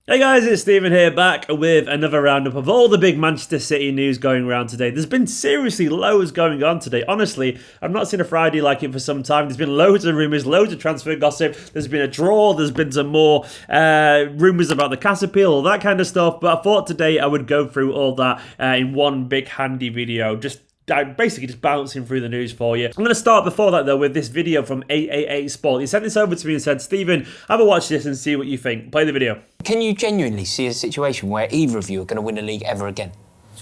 Hey guys, it's Stephen here, back with another roundup of all the big Manchester City news going around today. There's been seriously loads going on today. Honestly, I've not seen a Friday like it for some time. There's been loads of rumours, loads of transfer gossip. There's been a draw, there's been some more rumours about the Casa all that kind of stuff. But I thought today I would go through all that in one big handy video. Basically just bouncing through the news for you. I'm going to start before that though with this video from 888 Sport. He sent this over to me and said, Stephen, have a watch this and see what you think. Play the video. Can you genuinely see a situation where either of you are going to win the league ever again?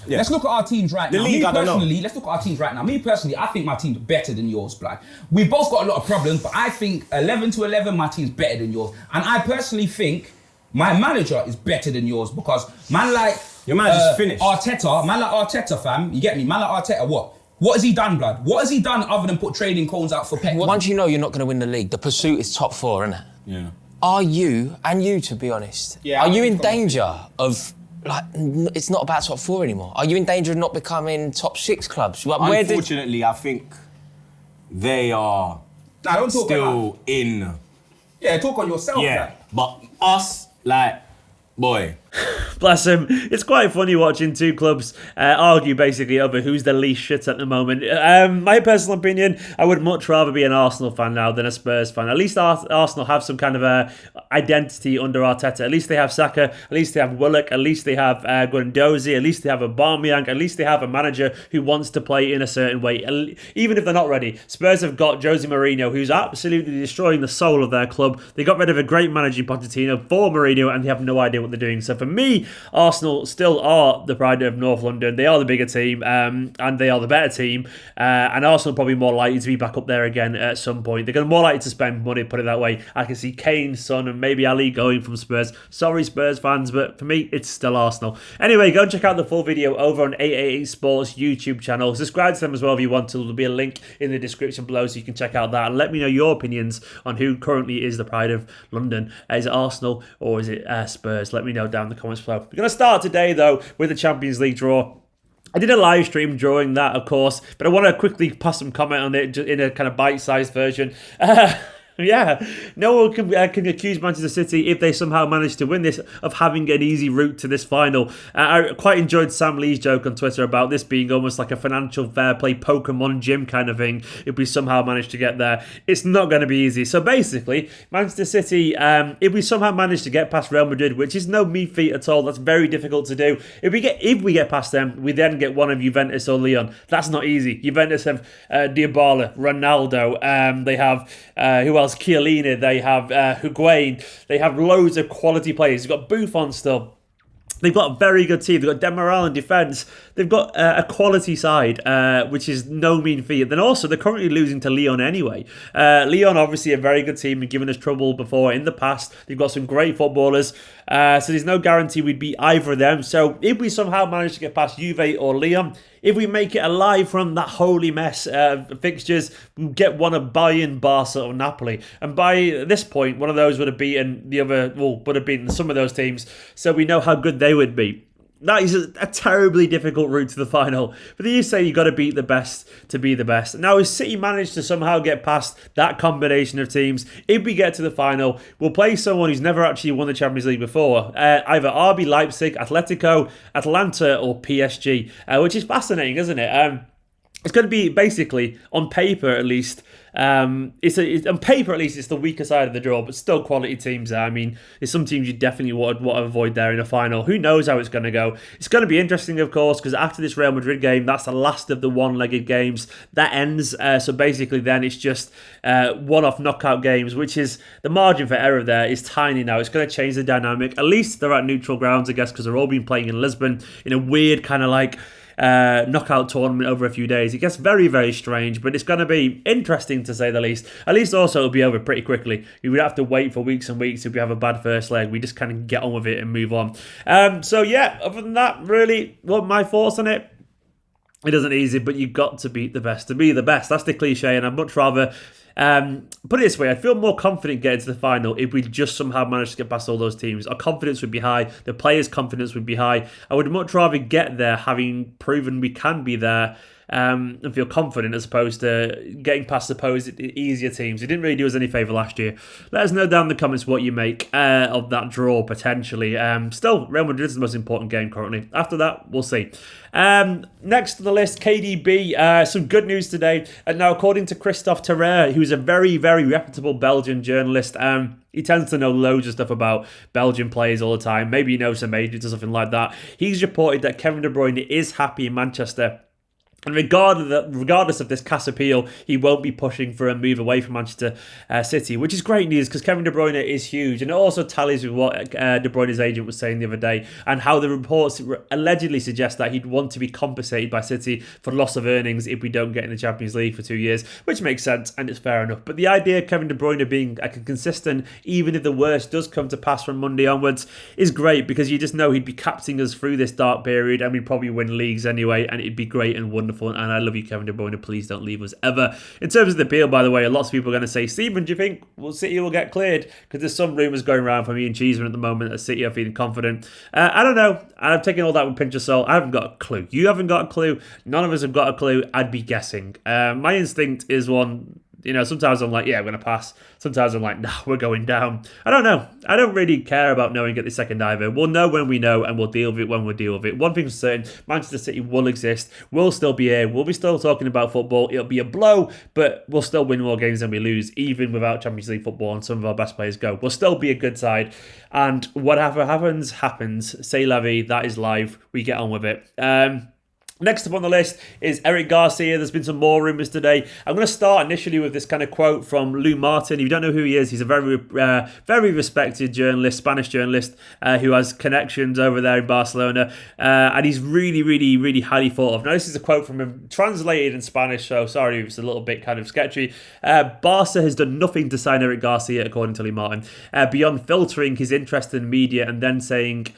Yeah. Let's look at our teams right now. League, Let's look at our teams right now. Me personally, I think my team's better than yours, blood. We've both got a lot of problems, but I think 11 to 11, my team's better than yours. And I personally think my manager is better than yours because man like your manager's finished. Arteta, fam, you get me? Man like Arteta, what? What has he done, blood? What has he done other than put trading cones out for Pep? Once you know you're not going to win the league, the pursuit is top four, isn't it? Yeah. Are you, and you to be honest, are you in danger of, like, it's not about top four anymore? Are you in danger of not becoming top six clubs? Like, Unfortunately, I think they are still in. Yeah, talk on yourself. Yeah, but us, like, boy. Bless him. It's quite funny watching two clubs argue basically over who's the least shit at the moment. My personal opinion, I would much rather be an Arsenal fan now than a Spurs fan. At least Arsenal have some kind of identity under Arteta. At least they have Saka. At least they have Willock. At least they have Guendouzi. At least they have Aubameyang. At least they have a manager who wants to play in a certain way. Even if they're not ready, Spurs have got Jose Mourinho, who's absolutely destroying the soul of their club. They got rid of a great manager, Pochettino, for Mourinho, and they have no idea what they're doing. So for me, Arsenal still are the pride of North London. They are the bigger team, and they are the better team. And Arsenal are probably more likely to be back up there again at some point. They're going to more likely to spend money, put it that way. I can see Kane, Son, and maybe Ali going from Spurs. Sorry, Spurs fans, but for me, it's still Arsenal. Anyway, go and check out the full video over on 888 Sports YouTube channel. Subscribe to them as well if you want to. There'll be a link in the description below so you can check out that. And let me know your opinions on who currently is the pride of London. Is it Arsenal or is it Spurs? Let me know down in the comments below. We're going to start today, though, with the Champions League draw. I did a live stream during that, of course, but I want to quickly pass some comment on it in a kind of bite-sized version. Yeah, no one can accuse Manchester City, if they somehow manage to win this, of having an easy route to this final. I quite enjoyed Sam Lee's joke on Twitter about this being almost like a financial fair play Pokemon gym kind of thing if we somehow manage to get there. It's not going to be easy. So basically, Manchester City, if we somehow manage to get past Real Madrid, which is no mean feat at all, that's very difficult to do. If we get past them, we then get one of Juventus or Lyon. That's not easy. Juventus have Dybala, Ronaldo, they have, who else? Chiellini, they have Higuain, they have loads of quality players. You've got Buffon still. They've got a very good team. They've got Demiral in defence. They've got a quality side, which is no mean feat. Then also, they're currently losing to Lyon anyway. Lyon, obviously, a very good team and given us trouble before in the past. They've got some great footballers. So there's no guarantee we'd beat either of them. So if we somehow manage to get past Juve or Lyon, if we make it alive from that holy mess of fixtures, we'll get one of Bayern, Barca or Napoli. And by this point, one of those would have beaten would have beaten some of those teams. So we know how good they would be. That is a terribly difficult route to the final. But you say you've got to beat the best to be the best. Now, if City manage to somehow get past that combination of teams, if we get to the final, we'll play someone who's never actually won the Champions League before. Either RB Leipzig, Atletico, Atalanta or PSG, which is fascinating, isn't it? It's going to be basically, on paper at least, on paper at least, it's the weaker side of the draw, but still quality teams there. I mean, there's some teams you definitely want to avoid there in a final. Who knows how it's going to go? It's going to be interesting, of course, because after this Real Madrid game, that's the last of the one-legged games. That ends, so basically then it's just one-off knockout games, which is, the margin for error there is tiny now. It's going to change the dynamic. At least they're at neutral grounds, I guess, because they're all been playing in Lisbon in a weird kind of like knockout tournament over a few days. It gets very, very strange, but it's going to be interesting to say the least. At least also it'll be over pretty quickly. We would have to wait for weeks and weeks if we have a bad first leg. We just kind of get on with it and move on. So yeah, other than that, really, what my thoughts on it? It isn't easy, but you've got to beat the best to be the best. That's the cliche, and I'd much rather put it this way, I feel more confident getting to the final if we just somehow manage to get past all those teams. Our confidence would be high, the players' confidence would be high. I would much rather get there having proven we can be there and feel confident as opposed to getting past supposed easier teams. It didn't really do us any favour last year. Let us know down in the comments what you make of that draw potentially. Still, Real Madrid is the most important game currently. After that, we'll see. Next to the list, KDB. Some good news today. And now, according to Christophe Terrer, who's a very, very reputable Belgian journalist, he tends to know loads of stuff about Belgian players all the time. Maybe he knows some agents or something like that. He's reported that Kevin De Bruyne is happy in Manchester. And regardless of this CAS appeal, he won't be pushing for a move away from Manchester City, which is great news because Kevin De Bruyne is huge. And it also tallies with what De Bruyne's agent was saying the other day and how the reports allegedly suggest that he'd want to be compensated by City for loss of earnings if we don't get in the Champions League for 2 years, which makes sense and it's fair enough. But the idea of Kevin De Bruyne being consistent, even if the worst does come to pass from Monday onwards, is great because you just know he'd be captaining us through this dark period and we'd probably win leagues anyway and it'd be great and wonderful. And I love you, Kevin De Bruyne. Please don't leave us ever. In terms of the appeal, by the way, lots of people are going to say, Stephen, do you think City will get cleared? Because there's some rumours going around from me and Cheeseman at the moment that City are feeling confident. I don't know. I'm taking all that with a pinch of salt. I haven't got a clue. You haven't got a clue. None of us have got a clue. I'd be guessing. My instinct is one... sometimes I'm like, yeah, I'm going to pass. Sometimes I'm like, nah, we're going down. I don't know. I don't really care about knowing at the second either. We'll know when we know and we'll deal with it when we deal with it. One thing's certain, Manchester City will exist. We'll still be here. We'll be still talking about football. It'll be a blow, but we'll still win more games than we lose, even without Champions League football and some of our best players go. We'll still be a good side. And whatever happens, happens. C'est la vie. That is life. We get on with it. Next up on the list is Eric Garcia. There's been some more rumours today. I'm going to start initially with this kind of quote from Lou Martin. If you don't know who he is, he's a very, very respected journalist, Spanish journalist, who has connections over there in Barcelona. And he's really, really, really highly thought of. Now, this is a quote from him, translated in Spanish, so sorry if it's a little bit kind of sketchy. Barca has done nothing to sign Eric Garcia, according to Lou Martin, beyond filtering his interest in media and then saying...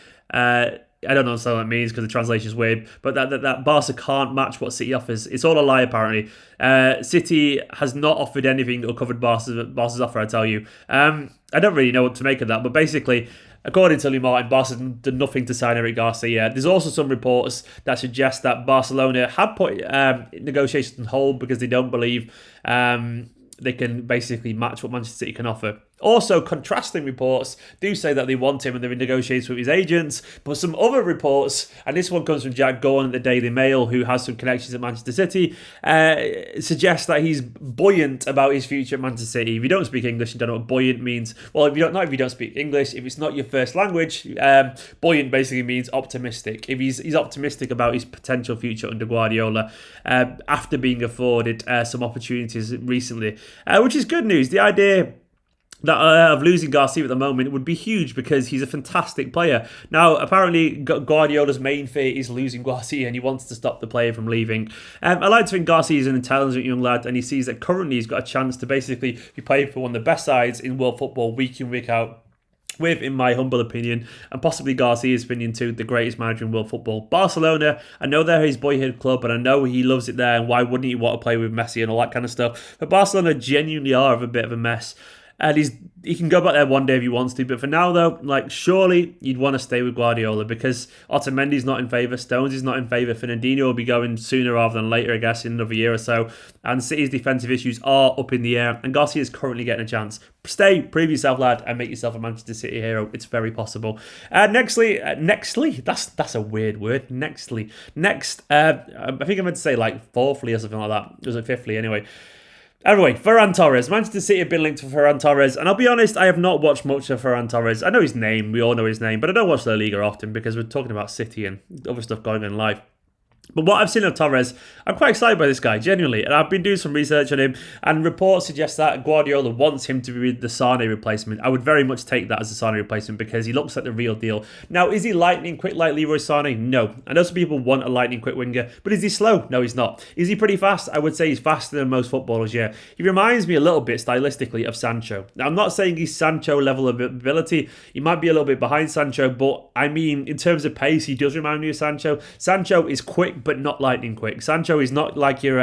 I don't know what that means because the translation is weird, but that Barca can't match what City offers. It's all a lie, apparently. City has not offered anything or covered Barca's offer, I tell you. I don't really know what to make of that, but basically, according to Lee Martin, Barca did nothing to sign Eric Garcia. There's also some reports that suggest that Barcelona have put negotiations on hold because they don't believe they can basically match what Manchester City can offer. Also, contrasting reports do say that they want him and they're in negotiations with his agents, but some other reports, and this one comes from Jack Gorn at the Daily Mail, who has some connections at Manchester City, suggests that he's buoyant about his future at Manchester City. If you don't speak English, you don't know what buoyant means. Well, if you don't speak English, if it's not your first language, buoyant basically means optimistic. If he's optimistic about his potential future under Guardiola, after being afforded some opportunities recently, which is good news. The idea that of losing Garcia at the moment would be huge because he's a fantastic player. Now, apparently, Guardiola's main fear is losing Garcia and he wants to stop the player from leaving. I like to think Garcia is an intelligent young lad and he sees that currently he's got a chance to basically be playing for one of the best sides in world football week in, week out. With, in my humble opinion, and possibly Garcia's opinion too, the greatest manager in world football. Barcelona, I know they're his boyhood club, and I know he loves it there, and why wouldn't he want to play with Messi and all that kind of stuff? But Barcelona genuinely are a bit of a mess. And he can go back there one day if he wants to. But for now, though, surely you'd want to stay with Guardiola because Otamendi's not in favour, Stones is not in favour, Fernandinho will be going sooner rather than later, I guess, in another year or so. And City's defensive issues are up in the air. And Garcia is currently getting a chance. Stay, prove yourself, lad, and make yourself a Manchester City hero. It's very possible. Nextly, that's a weird word. Next, I think I meant to say fourthly or something like that. Was it fifthly anyway? Anyway, Ferran Torres. Manchester City have been linked to Ferran Torres, and I'll be honest, I have not watched much of Ferran Torres. I know his name, we all know his name, but I don't watch La Liga often because we're talking about City and other stuff going on in life. But what I've seen of Torres, I'm quite excited by this guy, genuinely. And I've been doing some research on him, and reports suggest that Guardiola wants him to be the Sane replacement. I would very much take that as a Sane replacement because he looks like the real deal. Now, is he lightning quick like Leroy Sane? No. I know some people want a lightning quick winger, but is he slow? No, he's not. Is he pretty fast? I would say he's faster than most footballers, yeah. He reminds me a little bit stylistically of Sancho. Now, I'm not saying he's Sancho level of ability. He might be a little bit behind Sancho, but I mean, in terms of pace, he does remind me of Sancho. Sancho is quick, but not lightning quick. Sancho is not like your...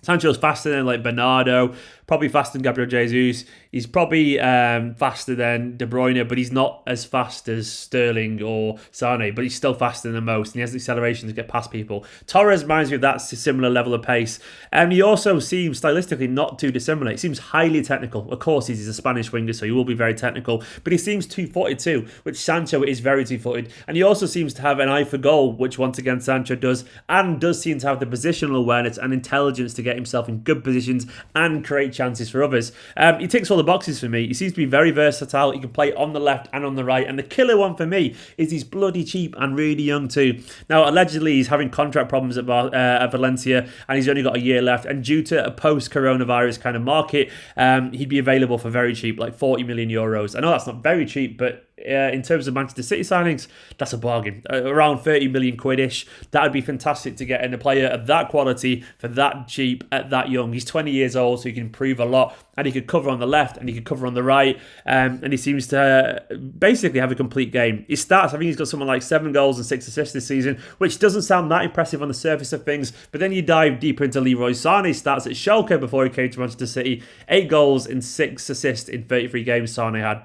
Sancho's faster than Bernardo, probably faster than Gabriel Jesus. He's probably faster than De Bruyne, but he's not as fast as Sterling or Sane, but he's still faster than most, and he has the acceleration to get past people. Torres reminds me of that similar level of pace, and he also seems stylistically not too dissimilar. He seems highly technical. Of course, he's a Spanish winger, so he will be very technical, but he seems two-footed too, which Sancho is very two-footed, and he also seems to have an eye for goal, which once again Sancho does, and does seem to have the positional awareness and intelligence to get himself in good positions and create chances for others. He ticks all the boxes for me. He seems to be very versatile. He can play on the left and on the right. And the killer one for me is he's bloody cheap and really young too. Now, allegedly, he's having contract problems at Valencia, and he's only got a year left. And due to a post-coronavirus kind of market, he'd be available for very cheap, like 40 million euros. I know that's not very cheap, but in terms of Manchester City signings, that's a bargain. Around 30 million quid-ish. That would be fantastic to get in a player of that quality for that cheap at that young. He's 20 years old, so he can improve a lot, and he could cover on the left and he could cover on the right, and he seems to basically have a complete game. His stats, I think he's got something like 7 goals and 6 assists this season, which doesn't sound that impressive on the surface of things, but then you dive deeper into Leroy Sané's stats at Schalke before he came to Manchester City. 8 goals and 6 assists in 33 games Sané had.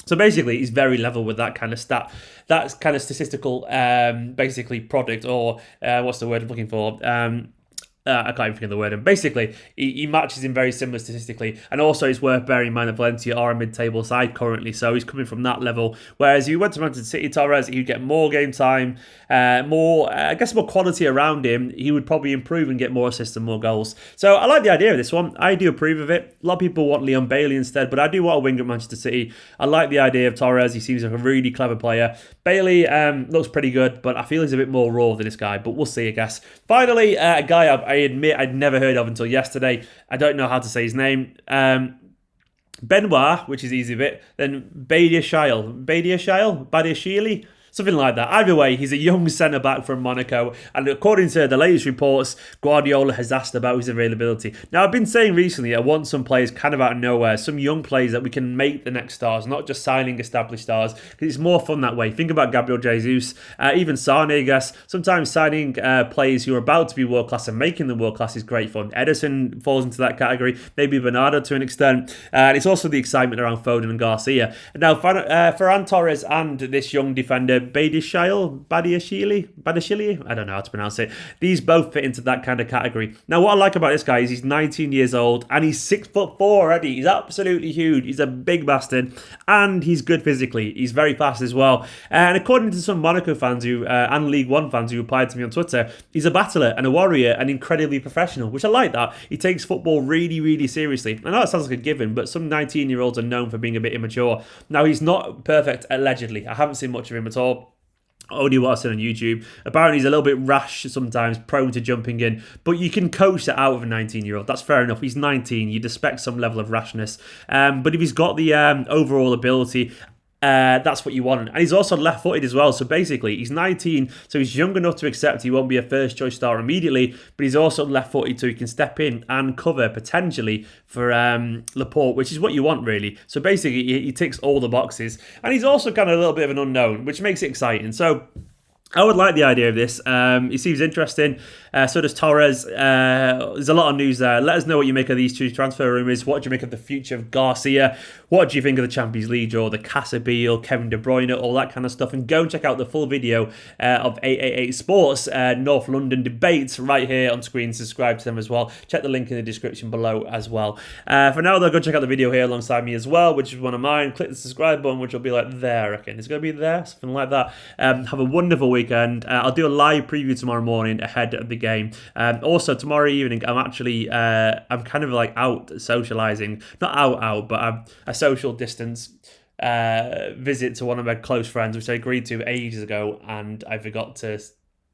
So basically, he's very level with that kind of that kind of statistical, basically product, or what's the word I'm looking for? I can't even think of the word. And basically, he matches him very similar statistically. And also, it's worth bearing in mind that Valencia are a mid-table side currently, so he's coming from that level. Whereas if you went to Manchester City, Torres, he'd get more game time, more quality around him. He would probably improve and get more assists and more goals. So I like the idea of this one. I do approve of it. A lot of people want Leon Bailey instead, but I do want a winger at Manchester City. I like the idea of Torres. He seems like a really clever player. Bailey looks pretty good, but I feel he's a bit more raw than this guy, but we'll see, I guess. Finally, a guy I admit I'd never heard of until yesterday. I don't know how to say his name. Benoit, which is easy bit, then Badiashile, something like that. Either way, he's a young centre-back from Monaco, and according to the latest reports, Guardiola has asked about his availability. Now, I've been saying recently I want some players kind of out of nowhere, some young players that we can make the next stars, not just signing established stars, because it's more fun that way. Think about Gabriel Jesus, even Sané, I guess. Sometimes signing players who are about to be world-class and making them world-class is great fun. Ederson falls into that category, maybe Bernardo to an extent, and it's also the excitement around Foden and Garcia. And now, Ferran Torres and this young defender, Badiashile, I don't know how to pronounce it. These both fit into that kind of category. Now, what I like about this guy is he's 19 years old and he's 6'4" already. He's absolutely huge. He's a big bastard and he's good physically. He's very fast as well. And according to some Monaco fans and League One fans who replied to me on Twitter, he's a battler and a warrior and incredibly professional, which I like that. He takes football really, really seriously. I know it sounds like a given, but some 19-year-olds are known for being a bit immature. Now, he's not perfect, allegedly. I haven't seen much of him at all. Only what I've seen on YouTube. Apparently he's a little bit rash sometimes, prone to jumping in, but you can coach that out of a 19-year-old. That's fair enough. He's 19. You'd expect some level of rashness. But if he's got the overall ability, that's what you want. And he's also left-footed as well. So basically, he's 19, so he's young enough to accept he won't be a first-choice star immediately, but he's also left-footed so he can step in and cover potentially for Laporte, which is what you want, really. So basically, he ticks all the boxes. And he's also kind of a little bit of an unknown, which makes it exciting. So I would like the idea of this. It seems interesting. So does Torres. There's a lot of news there. Let us know what you make of these two transfer rumours. What do you make of the future of Garcia? What do you think of the Champions League draw, the Casabille, Kevin De Bruyne, all that kind of stuff? And go and check out the full video of 888 Sports North London debates right here on screen. Subscribe to them as well. Check the link in the description below as well. For now, though, go check out the video here alongside me as well, which is one of mine. Click the subscribe button, which will be like there, I reckon. It's going to be there, something like that. Have a wonderful weekend. I'll do a live preview tomorrow morning ahead of the game. Also, tomorrow evening, I'm kind of like out socialising. Not out, but I'm a social distance visit to one of my close friends, which I agreed to ages ago, and I forgot to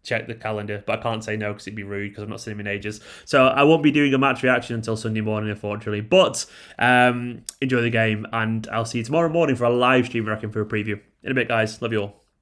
check the calendar, but I can't say no because it'd be rude because I've not seen him in ages. So I won't be doing a match reaction until Sunday morning, unfortunately. But enjoy the game, and I'll see you tomorrow morning for a live stream, I reckon, for a preview. In a bit, guys. Love you all.